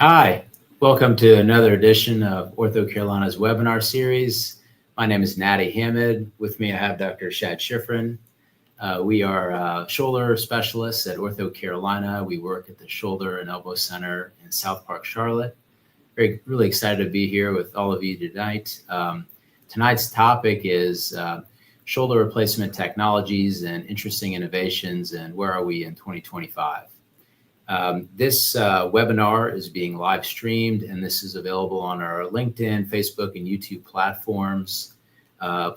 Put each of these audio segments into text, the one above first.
Hi, welcome to another edition of OrthoCarolina's webinar series. My name is Nady Hamid. With me, I have Dr. Shad Schiffern. We are shoulder specialists at OrthoCarolina. We work at the Shoulder and Elbow Center in South Park, Charlotte. Really excited to be here with all of you tonight. Tonight's topic is shoulder replacement technologies and interesting innovations, and where are we in 2025? This webinar is being live streamed, and this is available on our LinkedIn, Facebook, and YouTube platforms.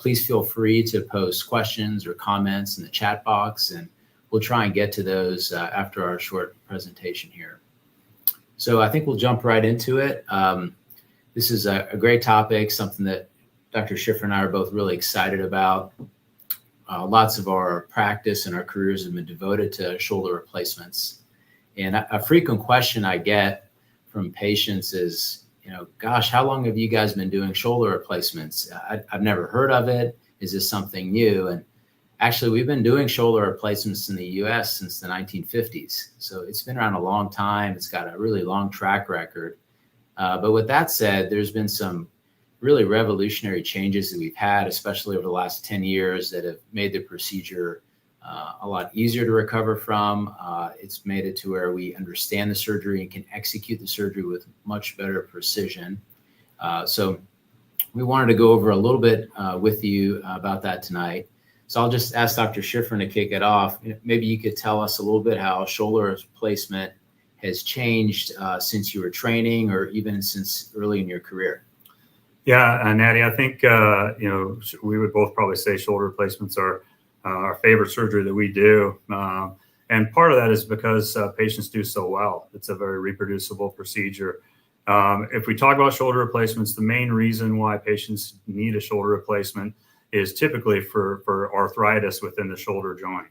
Please feel free to post questions or comments in the chat box, and we'll try and get to those after our short presentation here. So I think we'll jump right into it. This is a great topic, something that Dr. Schiffern and I are both really excited about. Lots of our practice and our careers have been devoted to shoulder replacements. And a frequent question I get from patients is, gosh, how long have you guys been doing shoulder replacements? I've never heard of it. Is this something new? And actually, we've been doing shoulder replacements in the US since the 1950s. So it's been around a long time. It's got a really long track record. But with that said, there's been some really revolutionary changes that we've had, especially over the last 10 years, that have made the procedure a lot easier to recover from. It's made it to where we understand the surgery and can execute the surgery with much better precision. So we wanted to go over a little bit with you about that tonight. So I'll just ask Dr. Schiffern to kick it off. Maybe you could tell us a little bit how shoulder replacement has changed since you were training, or even since early in your career. Yeah, Nady, I think we would both probably say shoulder replacements are our favorite surgery that we do. And part of that is because patients do so well. It's a very reproducible procedure. If we talk about shoulder replacements, the main reason why patients need a shoulder replacement is typically for arthritis within the shoulder joint.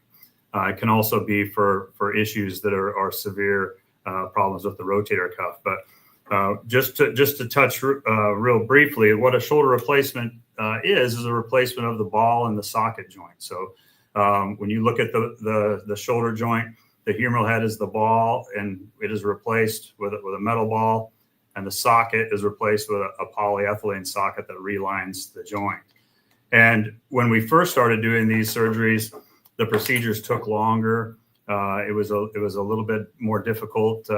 It can also be for issues that are severe problems with the rotator cuff. But just to touch real briefly, what a shoulder replacement is a replacement of the ball and the socket joint. So when you look at the shoulder joint, the humeral head is the ball, and it is replaced with a metal ball, and the socket is replaced with a polyethylene socket that relines the joint. And when we first started doing these surgeries, the procedures took longer. It was a little bit more difficult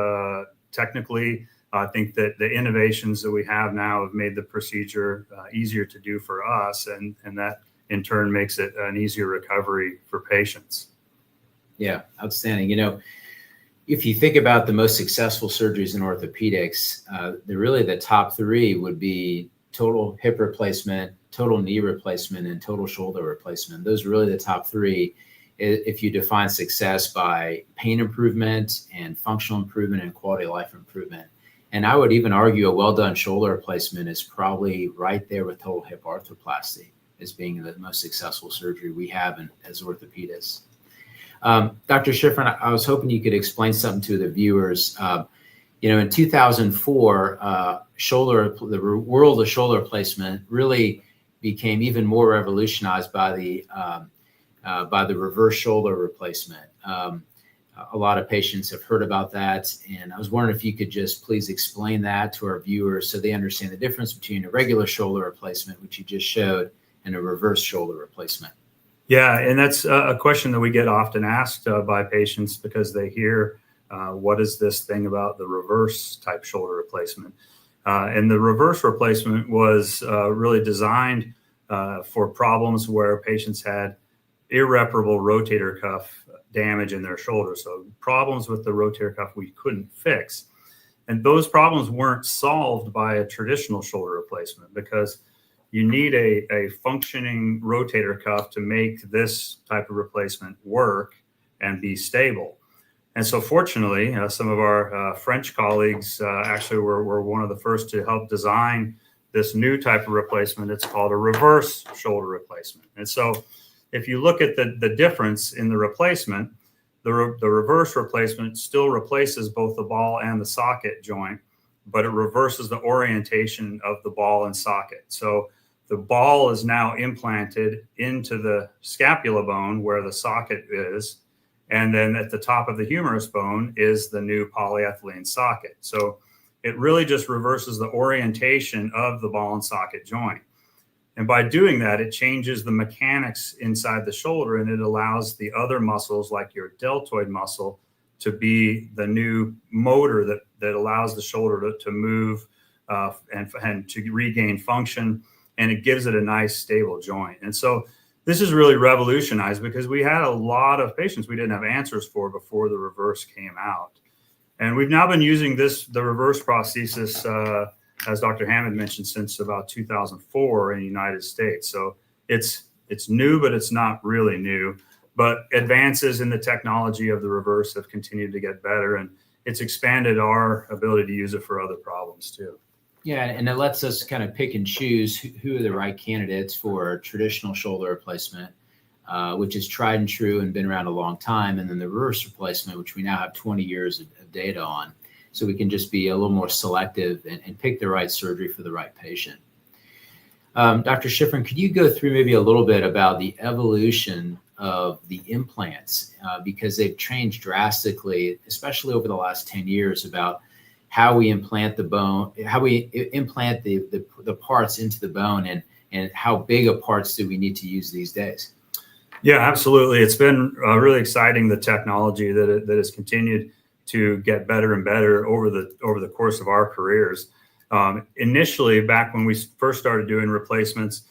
technically. I think that the innovations that we have now have made the procedure easier to do for us, and that in turn makes it an easier recovery for patients. Yeah, outstanding. If you think about the most successful surgeries in orthopedics, the top three would be total hip replacement, total knee replacement, and total shoulder replacement. Those are really the top three if you define success by pain improvement and functional improvement and quality of life improvement. And I would even argue a well-done shoulder replacement is probably right there with total hip arthroplasty as being the most successful surgery we have as orthopedists. Dr. Schiffern, I was hoping you could explain something to the viewers. In 2004, the world of shoulder replacement really became even more revolutionized by the reverse shoulder replacement. A lot of patients have heard about that, and I was wondering if you could just please explain that to our viewers so they understand the difference between a regular shoulder replacement, which you just showed, and a reverse shoulder replacement. Yeah, and that's a question that we get often asked by patients because they hear, what is this thing about the reverse type shoulder replacement? And the reverse replacement was really designed for problems where patients had irreparable rotator cuff damage in their shoulder. So problems with the rotator cuff we couldn't fix. And those problems weren't solved by a traditional shoulder replacement because you need a functioning rotator cuff to make this type of replacement work and be stable. And so fortunately, some of our French colleagues actually were one of the first to help design this new type of replacement. It's called a reverse shoulder replacement. And so if you look at the difference in the replacement, the reverse replacement still replaces both the ball and the socket joint, but it reverses the orientation of the ball and socket. So the ball is now implanted into the scapula bone where the socket is, and then at the top of the humerus bone is the new polyethylene socket. So it really just reverses the orientation of the ball and socket joint. And by doing that, it changes the mechanics inside the shoulder, and it allows the other muscles like your deltoid muscle to be the new motor that allows the shoulder to move and to regain function, and it gives it a nice stable joint. And so this is really revolutionized because we had a lot of patients we didn't have answers for before the reverse came out. And we've now been using the reverse prosthesis, as Dr. Hamid mentioned, since about 2004 in the United States. So it's new, but it's not really new. But advances in the technology of the reverse have continued to get better, and it's expanded our ability to use it for other problems too. Yeah, and it lets us kind of pick and choose who are the right candidates for traditional shoulder replacement, which is tried and true and been around a long time, and then the reverse replacement, which we now have 20 years of data on. So we can just be a little more selective and pick the right surgery for the right patient. Dr. Schiffern, could you go through maybe a little bit about the evolution of the implants, because they've changed drastically, especially over the last 10 years, about how we implant the bone, how we implant the parts into the bone, and how big of parts do we need to use these days? Yeah, absolutely. It's been really exciting, the technology that has continued to get better and better over the course of our careers. Initially, back when we first started doing replacements,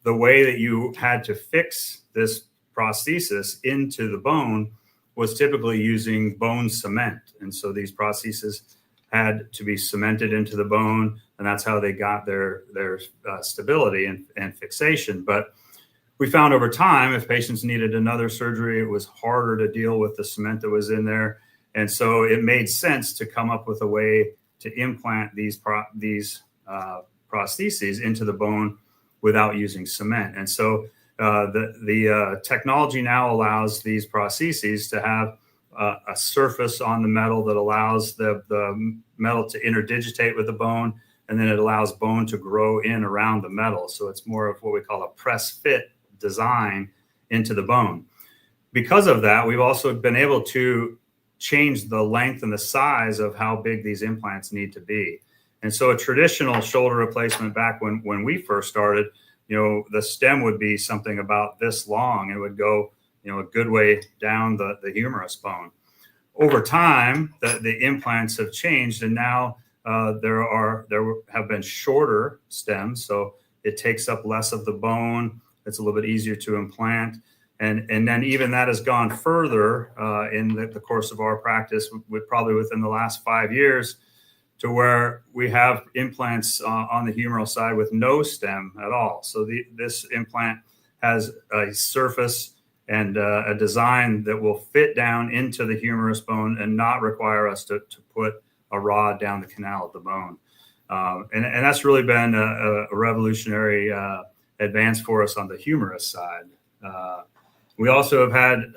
the way that you had to fix this prosthesis into the bone was typically using bone cement. And so these prostheses had to be cemented into the bone, and that's how they got their stability and fixation. But we found over time, if patients needed another surgery, it was harder to deal with the cement that was in there. And so it made sense to come up with a way to implant these prostheses into the bone without using cement. And so the technology now allows these prostheses to have a surface on the metal that allows the metal to interdigitate with the bone, and then it allows bone to grow in around the metal. So it's more of what we call a press fit design into the bone. Because of that, we've also been able to change the length and the size of how big these implants need to be. And so a traditional shoulder replacement back when we first started, the stem would be something about this long. It would go, a good way down the humerus bone. Over time, the implants have changed, and now there have been shorter stems, so it takes up less of the bone. It's a little bit easier to implant. And then even that has gone further in the course of our practice, probably within the last 5 years, to where we have implants on the humeral side with no stem at all. So this implant has a surface and a design that will fit down into the humerus bone and not require us to put a rod down the canal of the bone. And that's really been a revolutionary advance for us on the humerus side. We also have had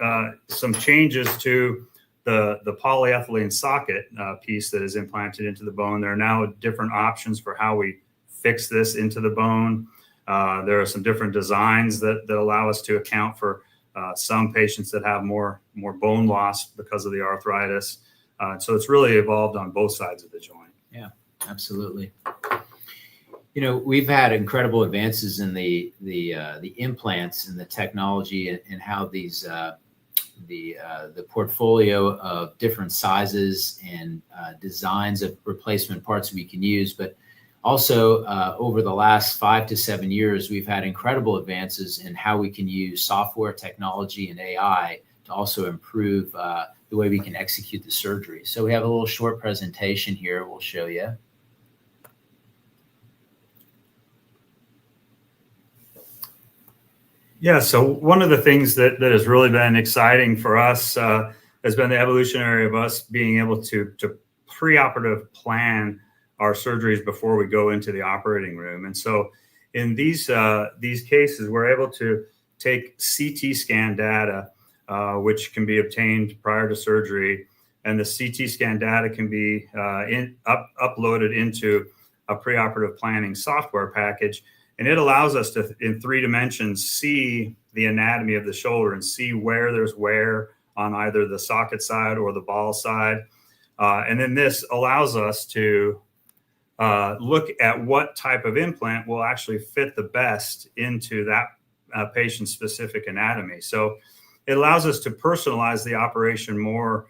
some changes to the polyethylene socket piece that is implanted into the bone. There are now different options for how we fix this into the bone. There are some different designs that allow us to account for some patients that have more bone loss because of the arthritis. So it's really evolved on both sides of the joint. Yeah, absolutely. We've had incredible advances in the implants and the technology and how these the portfolio of different sizes and designs of replacement parts we can use. But also over the last 5 to 7 years, we've had incredible advances in how we can use software technology and AI to also improve the way we can execute the surgery. So we have a little short presentation here we'll show you. Yeah, so one of the things that has really been exciting for us has been the evolutionary of us being able to preoperative plan our surgeries before we go into the operating room. And so in these cases, we're able to take CT scan data, which can be obtained prior to surgery, and the CT scan data can be uploaded into a preoperative planning software package. And it allows us to, in 3 dimensions, see the anatomy of the shoulder and see where there's wear on either the socket side or the ball side. And then this allows us to look at what type of implant will actually fit the best into that patient's specific anatomy. So it allows us to personalize the operation more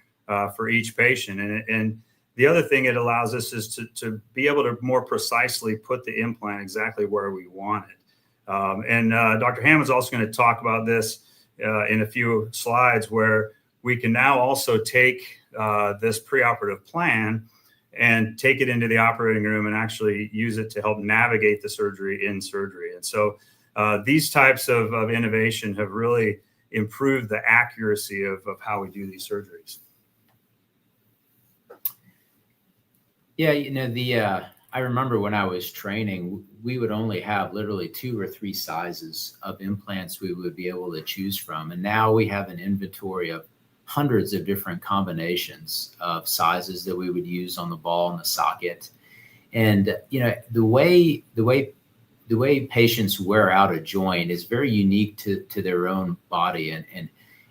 for each patient. And the other thing it allows us is to be able to more precisely put the implant exactly where we want it. And Dr. Hamid's also going to talk about this in a few slides, where we can now also take this preoperative plan and take it into the operating room and actually use it to help navigate the surgery in surgery. And so these types of innovation have really improved the accuracy of how we do these surgeries. Yeah, I remember when I was training, we would only have literally 2 or 3 sizes of implants we would be able to choose from. And now we have an inventory of hundreds of different combinations of sizes that we would use on the ball and the socket. And, the way patients wear out a joint is very unique to their own body.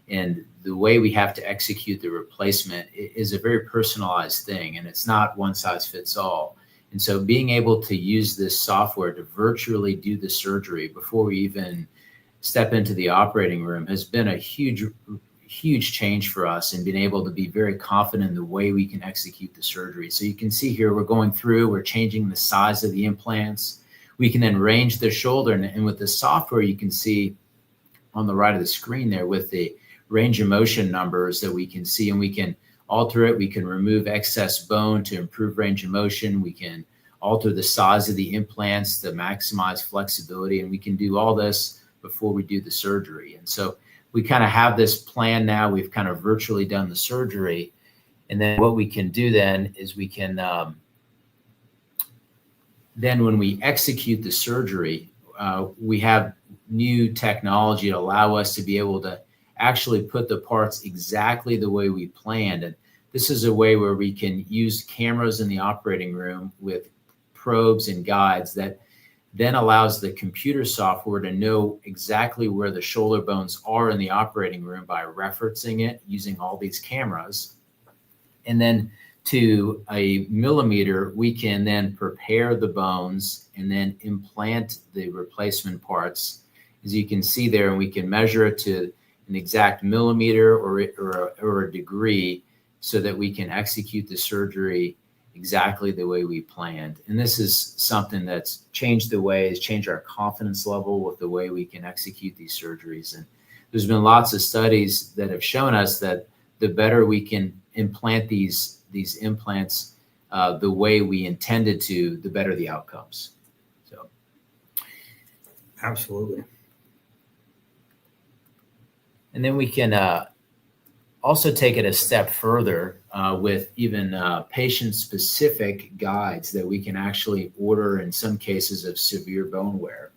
And the way we have to execute the replacement is a very personalized thing, and it's not one size fits all. And so being able to use this software to virtually do the surgery before we even step into the operating room has been a huge change for us, and being able to be very confident in the way we can execute the surgery. So you can see here, we're changing the size of the implants. We can then range the shoulder, and with the software, you can see on the right of the screen there with the range of motion numbers that we can see, and we can alter it. We can remove excess bone to improve range of motion. We can alter the size of the implants to maximize flexibility, and we can do all this before we do the surgery. And so we kind of have this plan now. We've kind of virtually done the surgery, and then what we can do then is we can then when we execute the surgery, we have new technology to allow us to be able to actually put the parts exactly the way we planned. And this is a way where we can use cameras in the operating room with probes and guides that then allows the computer software to know exactly where the shoulder bones are in the operating room by referencing it using all these cameras. And then to a millimeter, we can then prepare the bones and then implant the replacement parts, as you can see there, and we can measure it to an exact millimeter or a degree so that we can execute the surgery exactly the way we planned. And this is something that's changed our confidence level with the way we can execute these surgeries. And there's been lots of studies that have shown us that the better we can implant these implants the way we intended to, the better the outcomes. So, absolutely. And then we can also take it a step further with even patient-specific guides that we can actually order in some cases of severe bone wear.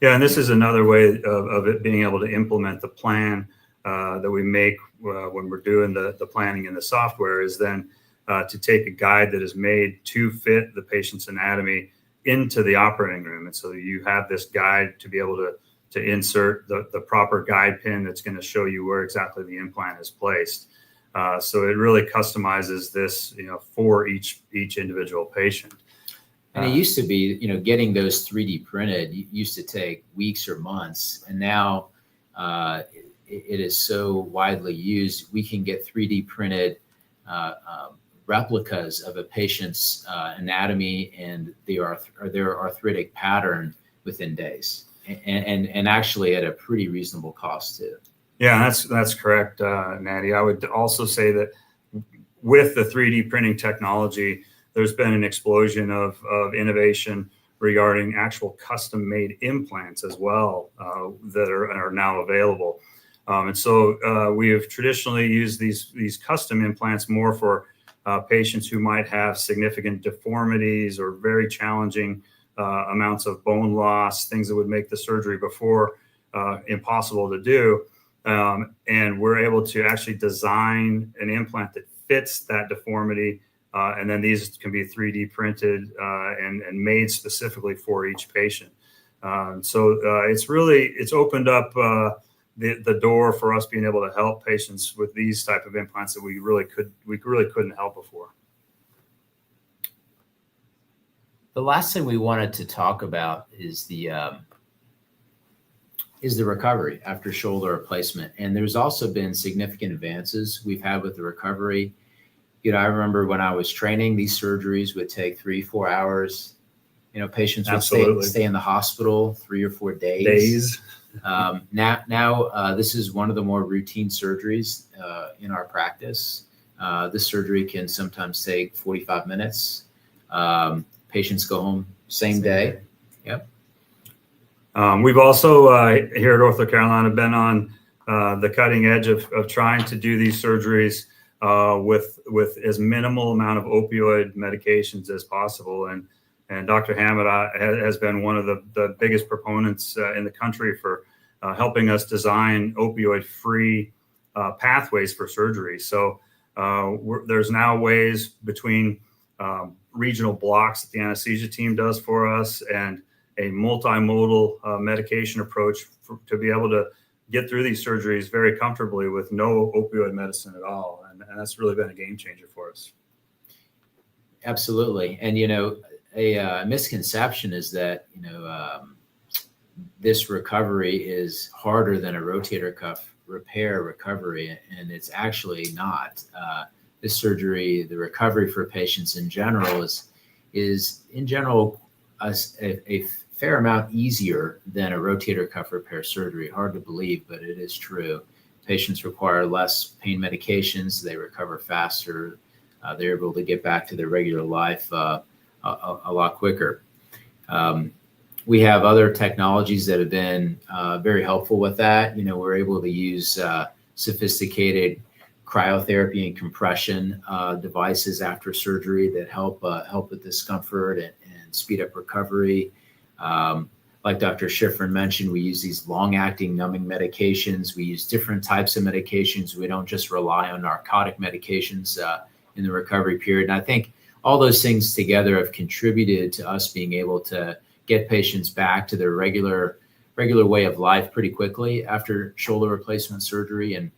Yeah, and this is another way of it being able to implement the plan that we make when we're doing the planning in the software, is then to take a guide that is made to fit the patient's anatomy into the operating room. And so you have this guide to be able to insert the proper guide pin that's going to show you where exactly the implant is placed. So it really customizes this, for each individual patient. And it used to be, getting those 3D printed used to take weeks or months. And now it is so widely used. We can get 3D printed replicas of a patient's anatomy and their arthritic pattern within days. And actually at a pretty reasonable cost too. Yeah, that's correct, Nady. I would also say that with the 3D printing technology, there's been an explosion of innovation regarding actual custom-made implants as well that are now available. And so we have traditionally used these custom implants more for patients who might have significant deformities or very challenging amounts of bone loss, things that would make the surgery before impossible to do. And we're able to actually design an implant that fits that deformity. And then these can be 3D printed and made specifically for each patient. So it's opened up the door for us being able to help patients with these type of implants that we really couldn't help before. The last thing we wanted to talk about is the recovery after shoulder replacement. And there's also been significant advances we've had with the recovery. I remember when I was training, these surgeries would take 3-4 hours. Patients would stay in the hospital 3 or 4 days. Now this is one of the more routine surgeries in our practice. This surgery can sometimes take 45 minutes. Patients go home same day. Yep. We've also here at OrthoCarolina been on the cutting edge of trying to do these surgeries with as minimal amount of opioid medications as possible. And Dr. Hamid has been one of the biggest proponents in the country for helping us design opioid-free pathways for surgery. So there's now ways between regional blocks that the anesthesia team does for us and a multimodal medication approach to be able to get through these surgeries very comfortably with no opioid medicine at all. And that's really been a game changer for us. Absolutely. And, a misconception is that, this recovery is harder than a rotator cuff repair recovery, and it's actually not. This surgery, the recovery for patients in general is in general a fair amount easier than a rotator cuff repair surgery. Hard to believe, but it is true. Patients require less pain medications. They recover faster. They're able to get back to their regular life a lot quicker. We have other technologies that have been very helpful with that. We're able to use sophisticated cryotherapy and compression devices after surgery that help with discomfort and speed up recovery. Like Dr. Schiffern mentioned, we use these long-acting numbing medications. We use different types of medications. We don't just rely on narcotic medications in the recovery period. And I think all those things together have contributed to us being able to get patients back to their regular way of life pretty quickly after shoulder replacement surgery. And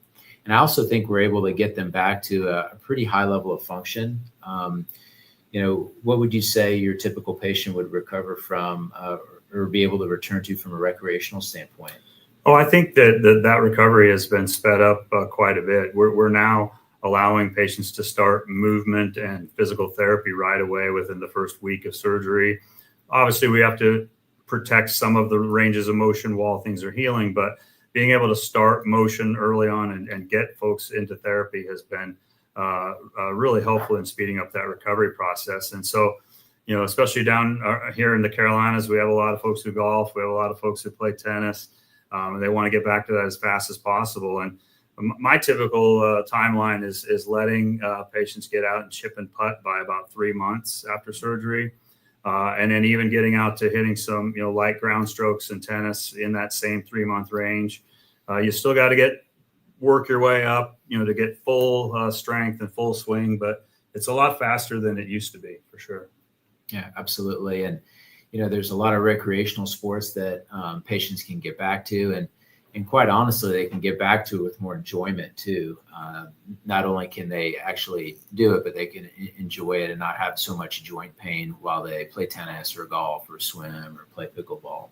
I also think we're able to get them back to a pretty high level of function. What would you say your typical patient would recover from or be able to return to from a recreational standpoint? Oh, I think that recovery has been sped up quite a bit. We're now allowing patients to start movement and physical therapy right away within the first week of surgery. Obviously, we have to protect some of the ranges of motion while things are healing, but being able to start motion early on and get folks into therapy has been really helpful in speeding up that recovery process. And so, especially down here in the Carolinas, we have a lot of folks who golf. We have a lot of folks who play tennis. And they want to get back to that as fast as possible. And my typical timeline is letting patients get out and chip and putt by about 3 months after surgery. And then even getting out to hitting some, light ground strokes in tennis in that same 3-month range. You still got to work your way up, to get full strength and full swing, but it's a lot faster than it used to be, for sure. Yeah, absolutely. And, there's a lot of recreational sports that patients can get back to. And quite honestly, they can get back to it with more enjoyment too. Not only can they actually do it, but they can enjoy it and not have so much joint pain while they play tennis or golf or swim or play pickleball.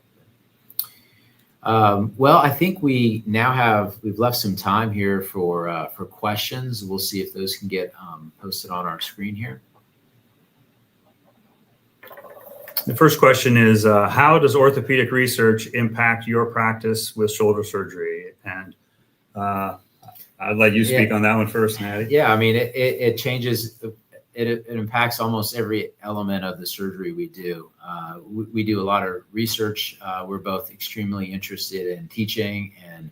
Well, I think we've left some time here for questions. We'll see if those can get posted on our screen here. The first question is, how does orthopedic research impact your practice with shoulder surgery? And I'd let you speak on that one first, Nady. Yeah, I mean, it changes. It impacts almost every element of the surgery we do. We do a lot of research. We're both extremely interested in teaching and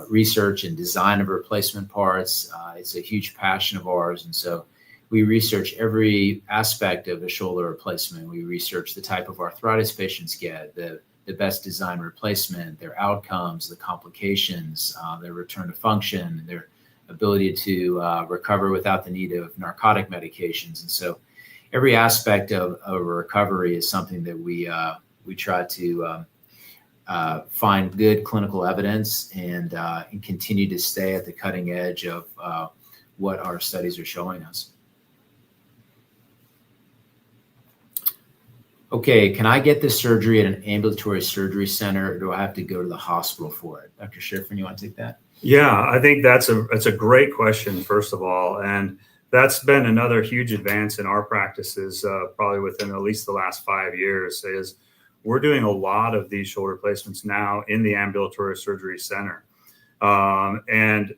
research and design of replacement parts. It's a huge passion of ours. And so we research every aspect of a shoulder replacement. We research the type of arthritis patients get, the best design replacement, their outcomes, the complications, their return to function, their ability to recover without the need of narcotic medications. And so every aspect of recovery is something that we try to find good clinical evidence and continue to stay at the cutting edge of what our studies are showing us. okay, can I get this surgery at an ambulatory surgery center, or do I have to go to the hospital for it? Dr. Schiffern, you want to take that? Yeah, I think that's a great question, first of all. And that's been another huge advance in our practices, probably within at least the last 5 years, is we're doing a lot of these shoulder placements now in the ambulatory surgery center. And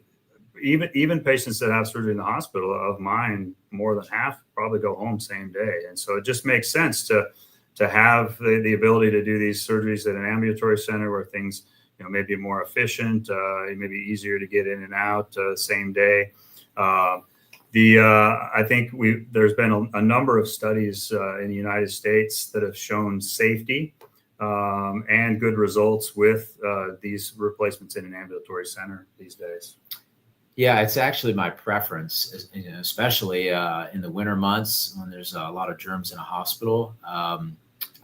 even patients that have surgery in the hospital, of mine, more than half probably go home same day. And so it just makes sense to have the ability to do these surgeries at an ambulatory center where things, maybe more efficient, maybe easier to get in and out same day. I think there's been a number of studies in the United States that have shown safety and good results with these replacements in an ambulatory center these days. Yeah, it's actually my preference, especially in the winter months when there's a lot of germs in a hospital.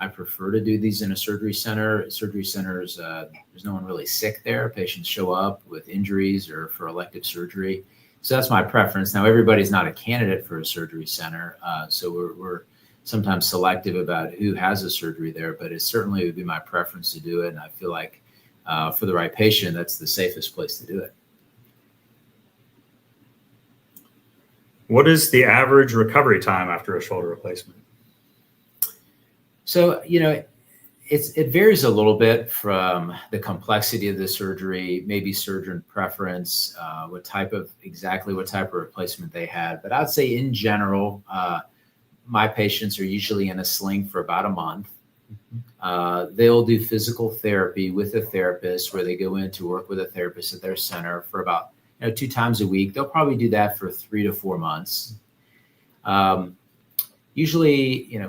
I prefer to do these in a surgery center. Surgery centers, there's no one really sick there. Patients show up with injuries or for elective surgery. So that's my preference. Now, everybody's not a candidate for a surgery center. So we're sometimes selective about who has a surgery there, but it certainly would be my preference to do it. And I feel like for the right patient, that's the safest place to do it. What is the average recovery time after a shoulder replacement? So, it varies a little bit from the complexity of the surgery, maybe surgeon preference, what type of replacement they had. But I'd say in general, my patients are usually in a sling for about a month. They'll do physical therapy with a therapist where they go in to work with a therapist at their center for about 2 times a week. They'll probably do that for 3 to 4 months. Usually,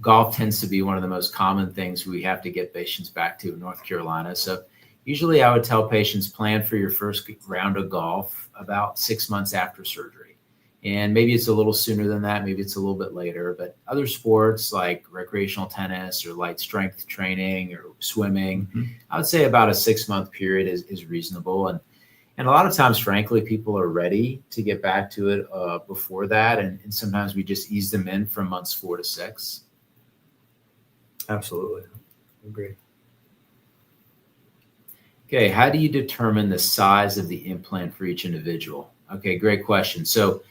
golf tends to be one of the most common things we have to get patients back to in North Carolina. So usually I would tell patients plan for your first round of golf about 6 months after surgery. And maybe it's a little sooner than that. Maybe it's a little bit later. But other sports like recreational tennis or light strength training or swimming, I would say about a 6-month period is reasonable. And a lot of times, frankly, people are ready to get back to it before that. And sometimes we just ease them in from months 4 to 6. Absolutely. Agree. Okay. How do you determine the size of the implant for each individual? Okay. Great question. So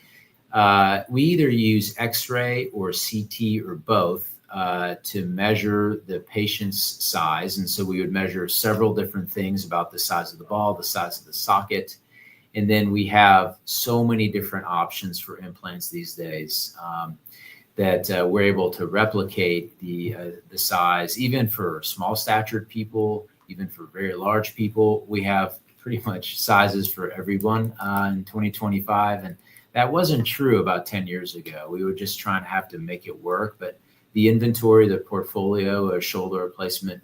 we either use X-ray or CT or both to measure the patient's size. And so we would measure several different things about the size of the ball, the size of the socket. And then we have so many different options for implants these days that we're able to replicate the size, even for small statured people, even for very large people. We have pretty much sizes for everyone in 2025. And that wasn't true about 10 years ago. We were just trying to have to make it work. But the inventory, the portfolio of shoulder replacement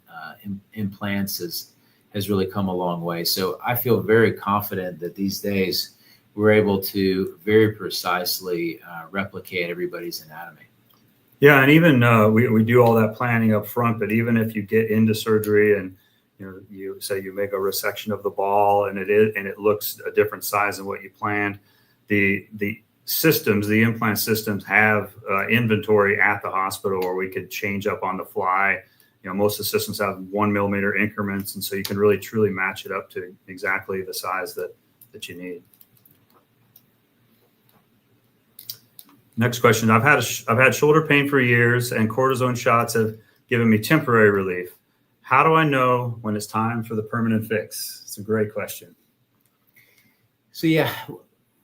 implants has really come a long way. So I feel very confident that these days we're able to very precisely replicate everybody's anatomy. Yeah, and even we do all that planning up front, but even if you get into surgery and you say you make a resection of the ball and it looks a different size than what you planned, the implant systems have inventory at the hospital where we could change up on the fly. Most of the systems have 1 millimeter increments, and so you can really truly match it up to exactly the size that you need. Next question. I've had shoulder pain for years, and cortisone shots have given me temporary relief. How do I know when it's time for the permanent fix? It's a great question. So yeah,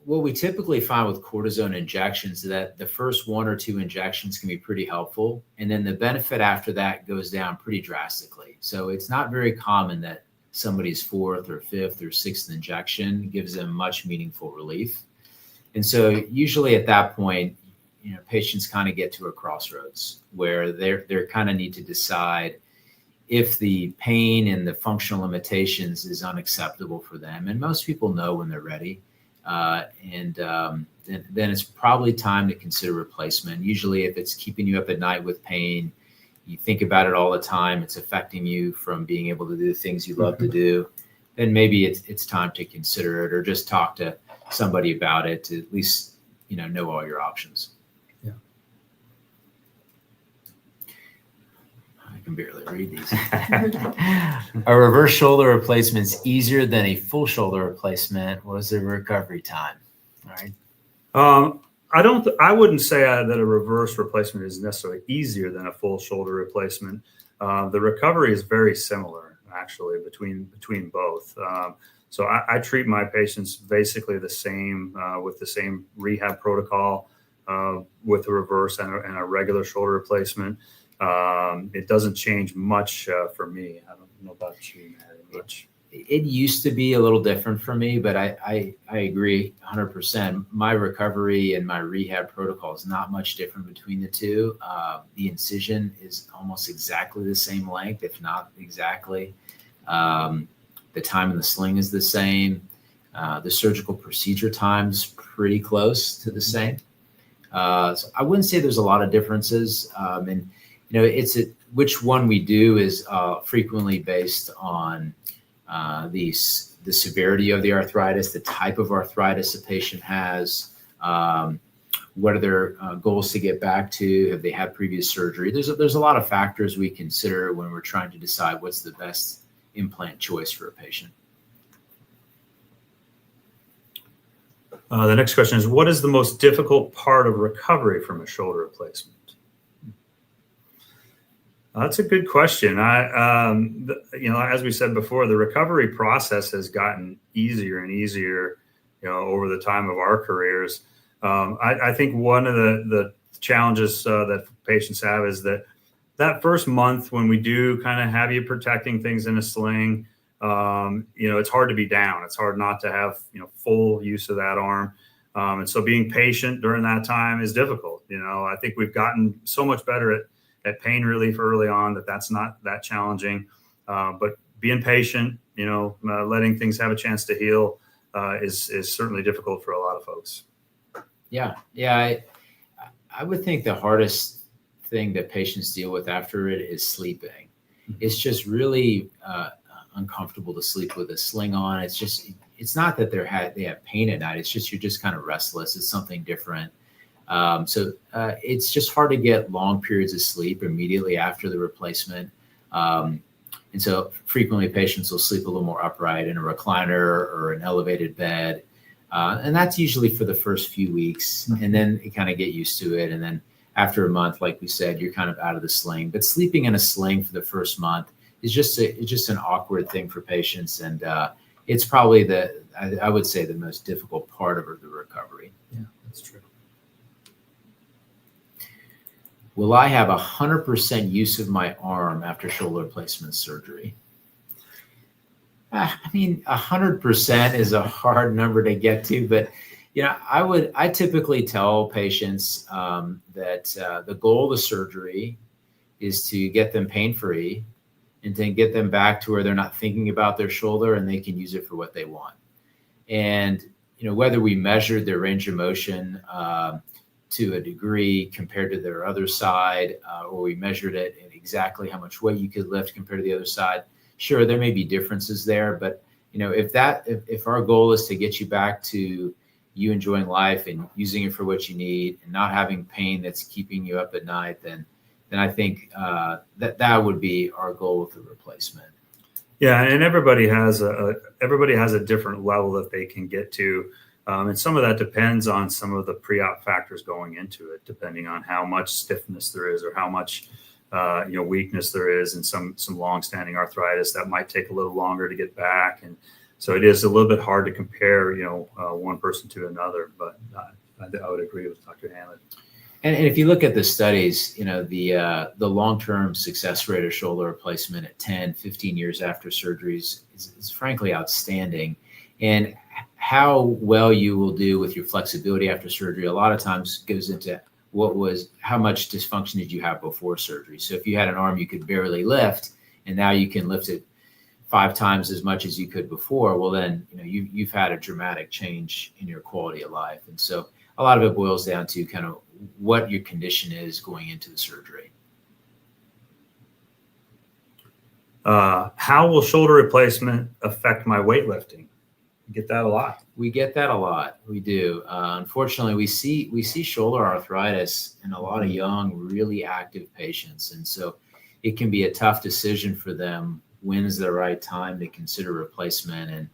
what we typically find with cortisone injections is that the first 1 or 2 injections can be pretty helpful. And then the benefit after that goes down pretty drastically. So it's not very common that somebody's 4th or 5th or 6th injection gives them much meaningful relief. And so usually at that point, patients kind of get to a crossroads where they kind of need to decide if the pain and the functional limitations is unacceptable for them. And most people know when they're ready. And then it's probably time to consider replacement. Usually if it's keeping you up at night with pain, you think about it all the time, it's affecting you from being able to do the things you love to do, then maybe it's time to consider it or just talk to somebody about it to at least, know all your options. Yeah. can barely read these. A reverse shoulder replacement is easier than a full shoulder replacement. What is the recovery time? All right. I wouldn't say that a reverse replacement is necessarily easier than a full shoulder replacement. The recovery is very similar, actually, between both. So I treat my patients basically the same with the same rehab protocol with a reverse and a regular shoulder replacement. It doesn't change much for me. I don't know about you, Nady, much. It used to be a little different for me, but I agree 100%. My recovery and my rehab protocol is not much different between the two. The incision is almost exactly the same length, if not exactly. The time in the sling is the same. The surgical procedure time's pretty close to the same. So I wouldn't say there's a lot of differences. And which one we do is frequently based on the severity of the arthritis, the type of arthritis a patient has, what are their goals to get back to, have they had previous surgery. There's a lot of factors we consider when we're trying to decide what's the best implant choice for a patient. The next question is, what is the most difficult part of recovery from a shoulder replacement? That's a good question. As we said before, the recovery process has gotten easier and easier, over the time of our careers. I think one of the challenges that patients have is that first month when we do kind of have you protecting things in a sling, it's hard to be down. It's hard not to have, full use of that arm. And so being patient during that time is difficult. I think we've gotten so much better at pain relief early on that's not that challenging. But being patient, letting things have a chance to heal is certainly difficult for a lot of folks. Yeah. I would think the hardest thing that patients deal with after it is sleeping. It's just really uncomfortable to sleep with a sling on. It's not that they have pain at night. It's just you're just kind of restless. It's something different. So it's just hard to get long periods of sleep immediately after the replacement. And so frequently patients will sleep a little more upright in a recliner or an elevated bed. And that's usually for the first few weeks. And then you kind of get used to it. And then after a month, like we said, you're kind of out of the sling. But sleeping in a sling for the first month is just an awkward thing for patients. And it's probably I would say the most difficult part of the recovery. Yeah, that's true. Will I have 100% use of my arm after shoulder replacement surgery? 100% is a hard number to get to, but I typically tell patients that the goal of the surgery is to get them pain-free and to get them back to where they're not thinking about their shoulder and they can use it for what they want. And whether we measured their range of motion to a degree compared to their other side, or we measured it in exactly how much weight you could lift compared to the other side, sure, there may be differences there, but if our goal is to get you back to you enjoying life and using it for what you need and not having pain that's keeping you up at night, then I think that would be our goal with the replacement. Yeah, and everybody has a different level that they can get to, and some of that depends on some of the pre-op factors going into it, depending on how much stiffness there is or how much weakness there is, and some long-standing arthritis that might take a little longer to get back, and so it is a little bit hard to compare, one person to another. But I would agree with Dr. Hamid. And if you look at the studies, the long-term success rate of shoulder replacement at 10, 15 years after surgeries is frankly outstanding. And how well you will do with your flexibility after surgery a lot of times goes into how much dysfunction did you have before surgery. So if you had an arm you could barely lift and now you can lift it 5 times as much as you could before, well then you've had a dramatic change in your quality of life. And so a lot of it boils down to kind of what your condition is going into the surgery. How will shoulder replacement affect my weightlifting? You get that a lot. We get that a lot. We do. Unfortunately, we see shoulder arthritis in a lot of young, really active patients. And so it can be a tough decision for them. When's the right time to consider replacement,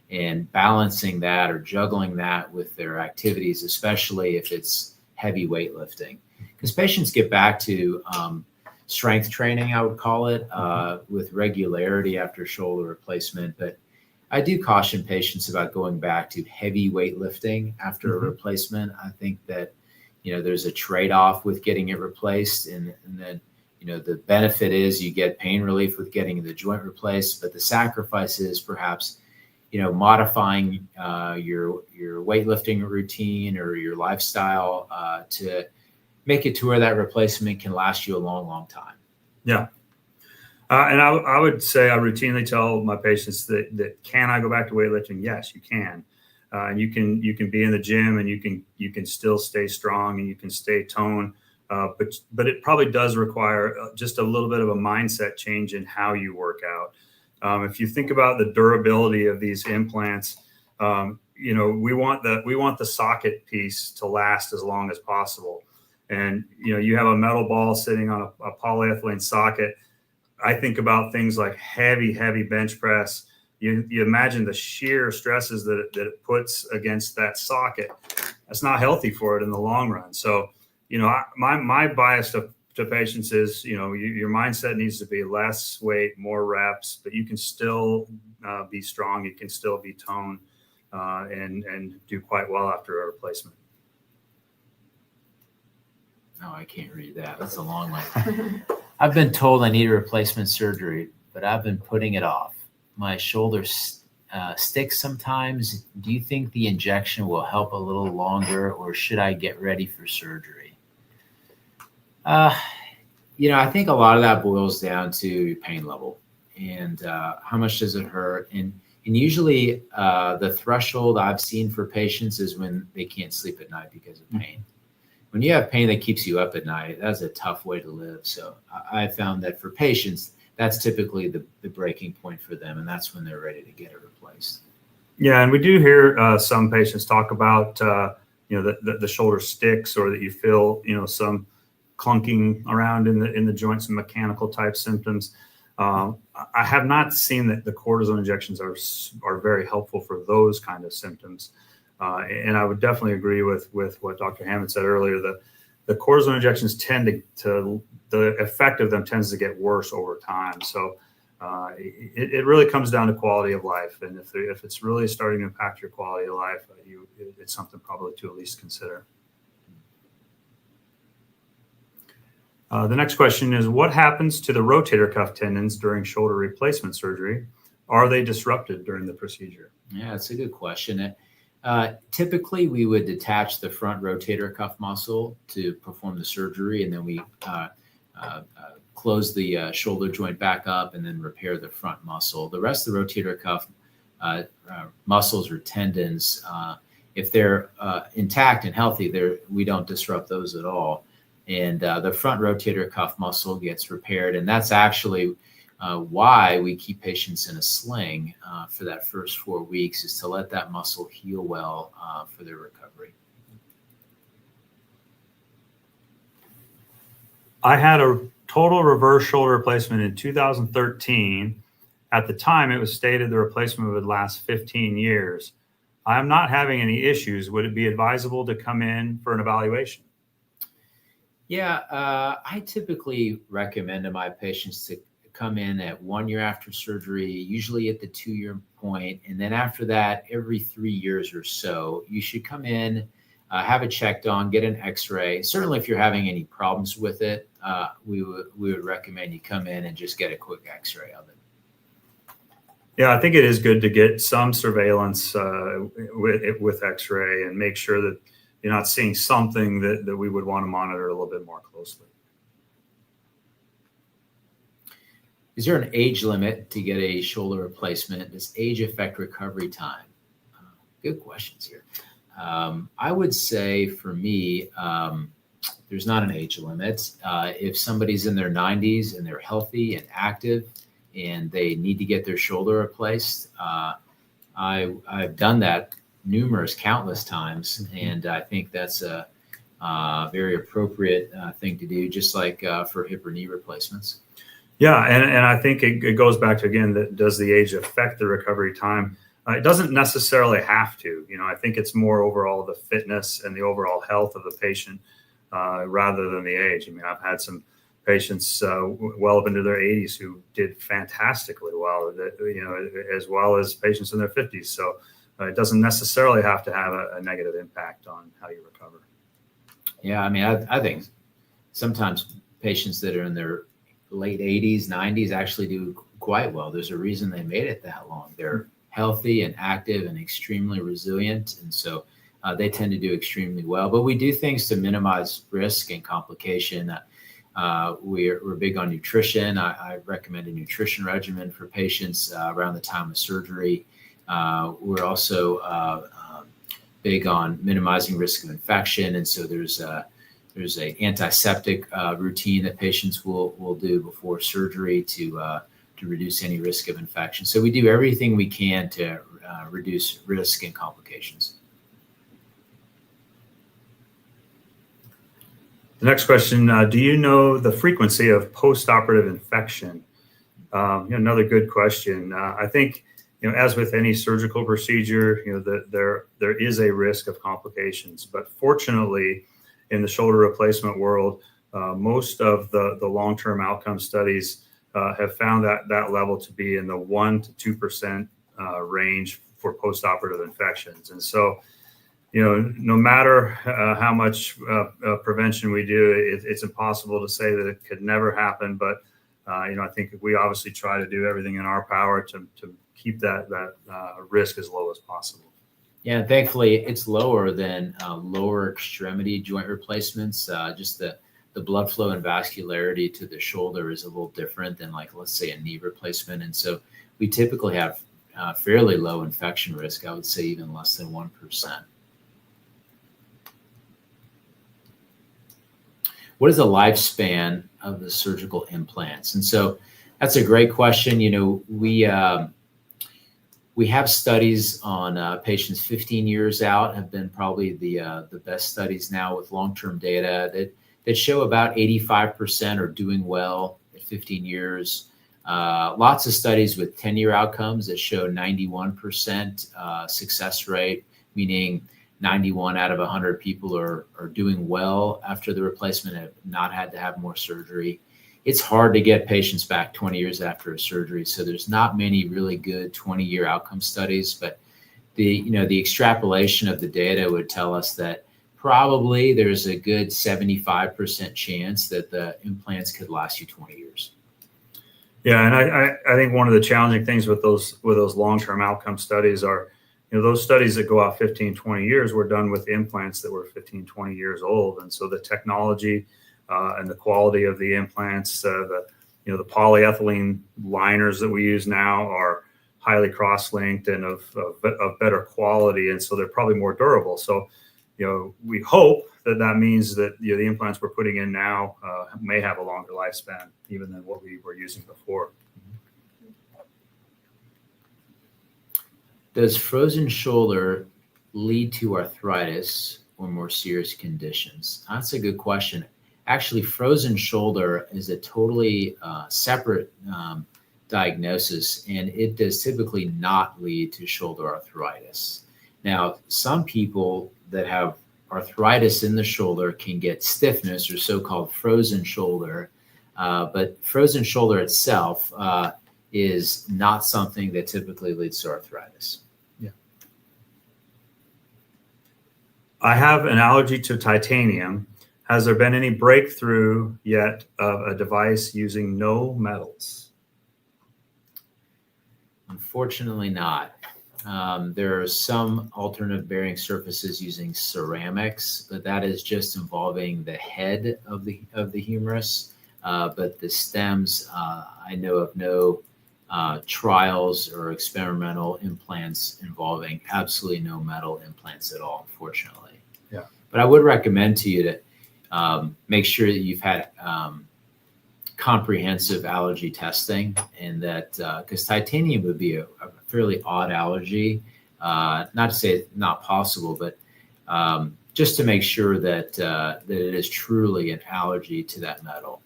and balancing that or juggling that with their activities, especially if it's heavy weightlifting. Because patients get back to strength training, I would call it, with regularity after shoulder replacement. But I do caution patients about going back to heavy weightlifting after a replacement. I think that, there's a trade-off with getting it replaced, and then, the benefit is you get pain relief with getting the joint replaced, but the sacrifice is perhaps, modifying your weightlifting routine or your lifestyle to make it to where that replacement can last you a long, long time. Yeah. And I would say I routinely tell my patients that can I go back to weightlifting? Yes, you can. And you can be in the gym and you can still stay strong and you can stay toned. But it probably does require just a little bit of a mindset change in how you work out. If you think about the durability of these implants, we want the socket piece to last as long as possible. And you have a metal ball sitting on a polyethylene socket. I think about things like heavy bench press. You imagine the sheer stresses that it puts against that socket. That's not healthy for it in the long run. So, my bias to patients is, your mindset needs to be less weight, more reps, but you can still be strong. You can still be toned and do quite well after a replacement. No, I can't read that. That's a long one. I've been told I need a replacement surgery, but I've been putting it off. My shoulder sticks sometimes. Do you think the injection will help a little longer, or should I get ready for surgery? I think a lot of that boils down to pain level and how much does it hurt. And usually the threshold I've seen for patients is when they can't sleep at night because of pain. When you have pain that keeps you up at night, that's a tough way to live. So I found that for patients, that's typically the breaking point for them, and that's when they're ready to get it replaced. Yeah, and we do hear some patients talk about the shoulder sticks, or that you feel some clunking around in the joints, and mechanical type symptoms. I have not seen that the cortisone injections are very helpful for those kind of symptoms. And I would definitely agree with what Dr. Hamid said earlier. The cortisone injections tend to the effect of them tends to get worse over time. So it really comes down to quality of life. And if it's really starting to impact your quality of life, it's something probably to at least consider. The next question is, what happens to the rotator cuff tendons during shoulder replacement surgery? Are they disrupted during the procedure? Yeah, that's a good question. Typically, we would detach the front rotator cuff muscle to perform the surgery, and then we close the shoulder joint back up and then repair the front muscle. The rest of the rotator cuff muscles or tendons, if they're intact and healthy, we don't disrupt those at all. And the front rotator cuff muscle gets repaired, and that's actually why we keep patients in a sling for that first 4 weeks, is to let that muscle heal well for their recovery. I had a total reverse shoulder replacement in 2013. At the time, it was stated the replacement would last 15 years. I am not having any issues. Would it be advisable to come in for an evaluation? Yeah, I typically recommend to my patients to come in at 1 year after surgery, usually at the 2-year point. And then after that, every 3 years or so, you should come in, have it checked on, get an x-ray. Certainly if you're having any problems with it, we would recommend you come in and just get a quick x-ray of it. Yeah, I think it is good to get some surveillance with x-ray and make sure that you're not seeing something that we would want to monitor a little bit more closely. Is there an age limit to get a shoulder replacement? Does age affect recovery time? Good questions here. I would say for me, there's not an age limit. If somebody's in their 90s and they're healthy and active and they need to get their shoulder replaced, I've done that countless times, and I think that's a very appropriate thing to do, just like for hip or knee replacements. Yeah, and I think it goes back to, again, that does the age affect the recovery time? It doesn't necessarily have to. I think it's more overall the fitness and the overall health of the patient rather than the age. I mean, I've had some patients well up into their 80s who did fantastically well, as well as patients in their 50s. So it doesn't necessarily have to have a negative impact on how you recover. Yeah, I mean, I think sometimes patients that are in their late 80s, 90s actually do quite well. There's a reason they made it that long. They're healthy and active and extremely resilient. And so they tend to do extremely well. But we do things to minimize risk and complication. We're big on nutrition. I recommend a nutrition regimen for patients around the time of surgery. We're also big on minimizing risk of infection. And so there's an antiseptic routine that patients will do before surgery to reduce any risk of infection. So we do everything we can to reduce risk and complications. The next question, do you know the frequency of post-operative infection? Another good question. I think, as with any surgical procedure, there is a risk of complications. But fortunately, in the shoulder replacement world, most of the long-term outcome studies have found that level to be in the 1% to 2% range for post-operative infections. And so, no matter how much prevention we do, it's impossible to say that it could never happen. But, I think we obviously try to do everything in our power to keep that risk as low as possible. Yeah, thankfully it's lower than lower extremity joint replacements. Just the blood flow and vascularity to the shoulder is a little different than, like, let's say, a knee replacement. And so we typically have fairly low infection risk. I would say even less than 1%. What is the lifespan of the surgical implants? And so that's a great question. We have studies on patients 15 years out have been probably the best studies now with long-term data that show about 85% are doing well at 15 years. Lots of studies with 10-year outcomes that show 91% success rate, meaning 91 out of 100 people are doing well after the replacement, have not had to have more surgery. It's hard to get patients back 20 years after a surgery, so there's not many really good 20-year outcome studies. But the extrapolation of the data would tell us that probably there's a good 75% chance that the implants could last you 20 years. Yeah, and I think one of the challenging things with those long-term outcome studies are, those studies that go out 15, 20 years were done with implants that were 15, 20 years old. And so the technology and the quality of the implants, the polyethylene liners that we use now are highly cross-linked and of better quality. And so they're probably more durable. So, we hope that means that the implants we're putting in now may have a longer lifespan even than what we were using before. Does frozen shoulder lead to arthritis or more serious conditions? That's a good question. Actually, frozen shoulder is a totally separate diagnosis, and it does typically not lead to shoulder arthritis. Now, some people that have arthritis in the shoulder can get stiffness or so-called frozen shoulder, but frozen shoulder itself is not something that typically leads to arthritis. I have an allergy to titanium. Has there been any breakthrough yet of a device using no metals? Unfortunately not. There are some alternative bearing surfaces using ceramics, but that is just involving the head of the humerus. But the stems, I know of no trials or experimental implants involving absolutely no metal implants at all, unfortunately. Yeah. But I would recommend to you to make sure that you've had comprehensive allergy testing, and that because titanium would be a fairly odd allergy, not to say it's not possible, but just to make sure that it is truly an allergy to that metal.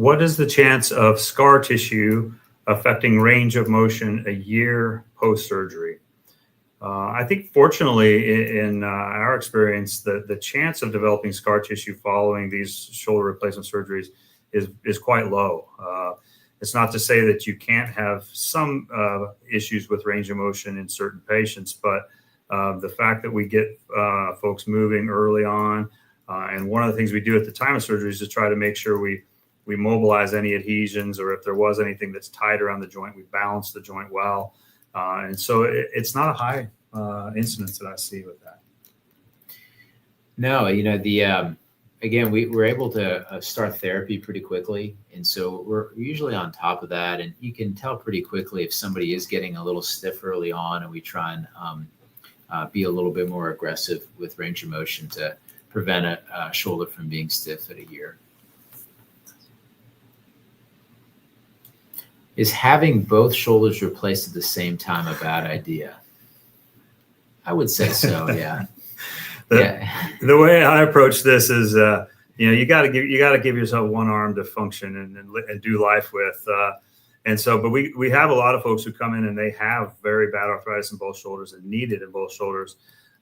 what is the chance of scar tissue affecting range of motion a year post-surgery? I think fortunately in our experience, the chance of developing scar tissue following these shoulder replacement surgeries is quite low. It's not to say that you can't have some issues with range of motion in certain patients, but the fact that we get folks moving early on, and one of the things we do at the time of surgery is to try to make sure we mobilize any adhesions, or if there was anything that's tight around the joint, we balance the joint well. And so it's not a high incidence that I see with that. No, again, we're able to start therapy pretty quickly. And so we're usually on top of that. And you can tell pretty quickly if somebody is getting a little stiff early on, and we try and be a little bit more aggressive with range of motion to prevent a shoulder from being stiff at a year. Is having both shoulders replaced at the same time a bad idea? I would say so. Yeah. The way I approach this is, you got to give yourself one arm to function and do life with. But we have a lot of folks who come in and they have very bad arthritis in both shoulders and need it in both shoulders.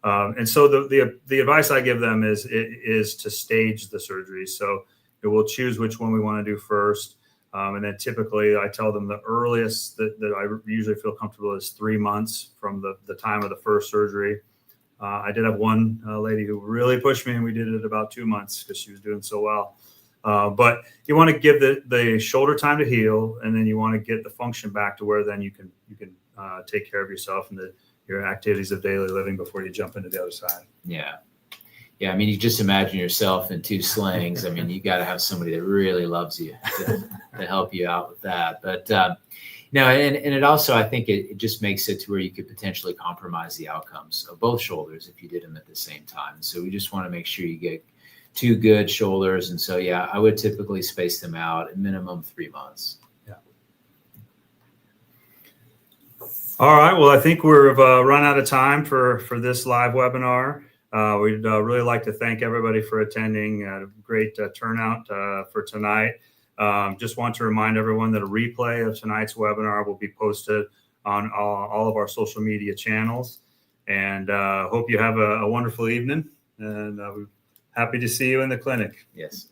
And so the advice I give them is to stage the surgery. So we'll choose which one we want to do first. And then typically I tell them the earliest that I usually feel comfortable is 3 months from the time of the first surgery. I did have one lady who really pushed me, and we did it at about 2 months because she was doing so well. But you want to give the shoulder time to heal, and then you want to get the function back to where then you can take care of yourself and your activities of daily living before you jump into the other side. Yeah. Yeah, I mean, you just imagine yourself in 2 slings. I mean, you got to have somebody that really loves you to help you out with that. But no, and it also, I think it just makes it to where you could potentially compromise the outcomes of both shoulders if you did them at the same time. So we just want to make sure you get 2 good shoulders. And so, yeah, I would typically space them out at minimum 3 months. Yeah. All right. Well, I think we've run out of time for this live webinar. We'd really like to thank everybody for attending. Great turnout for tonight. Just want to remind everyone that a replay of tonight's webinar will be posted on all of our social media channels. And hope you have a wonderful evening. And we're happy to see you in the clinic. Yes.